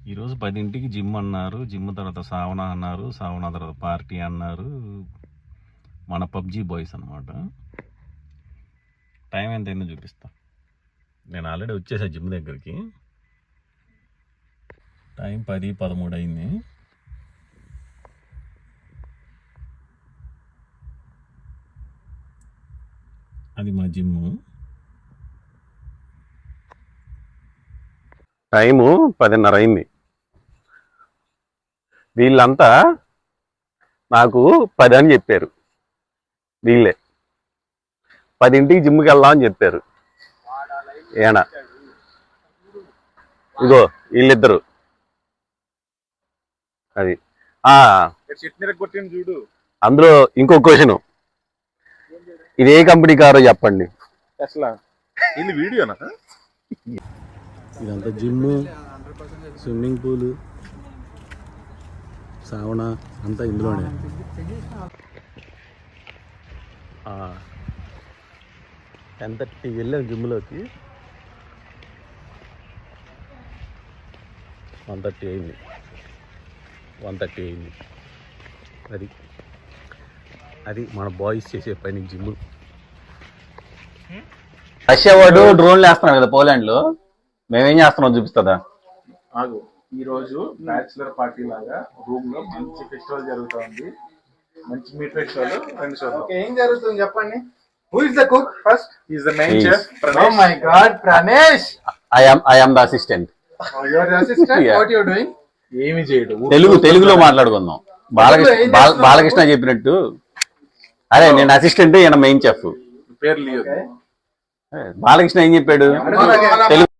ఈరోజు 10ంటికి జిమ్ అన్నారు. జిమ్ తర్వాత సావనా అన్నారు. సావనా తర్వాత పార్టీ అన్నారు. మన పబ్జీ బాయ్స్ అనమాట. టైం ఎంత అయిందో చూపిస్తా. నేను ఆల్రెడీ వచ్చేసా జిమ్ దగ్గరికి. టైం 10:13 అయింది. అది మా జిమ్. టైము 10:30 అయింది. వీళ్ళంతా నాకు 10 అని చెప్పారు. వీళ్ళే 10ంటికి జిమ్కి వెళ్దాం అని చెప్పారు. ఏనా ఇగో వీళ్ళిద్దరు. అది చూడు. అందులో ఇంకో క్వశ్చన్, ఇది ఏ కంపెనీ కారో చెప్పండి. వీడియోనా? ఇదంతా జిమ్, స్విమ్మింగ్ పూల్, సావనా అంతా ఇందులోనే. 10:30 వెళ్ళాం జిమ్లోకి. 1:30 అయింది. 1:30 అయింది. అది మన బాయ్స్ చేసే పని జిమ్. రష్యా వాడు డ్రోన్లు వేస్తున్నాడు కదా పోలాండ్ లో, మేమేం చేస్తున్నాం చూపిస్తుందా? ఈ రోజు బ్యాచులర్ పార్టీ లాగా రూమ్ లో మంచి ఫెస్టివల్ జరుగుతుంది. మంచి మీట్ ఫెస్టివల్. ఏం జరుగుతుంది చెప్పండి. Who is the cook first? He is the main chef. Pranesh. Oh my God, Pranesh! I am the assistant. Oh, you are the assistant. Yeah. What you are doing? ఏమి చేయడు. తెలుగులో మాట్లాడుకుందాం. బాలకృష్ణ చెప్పినట్టు. అరే నేను అసిస్టెంట్, ఈయన మెయిన్ చెఫ్. పేర్లు బాలకృష్ణ ఏం చెప్పాడు? తెలుగు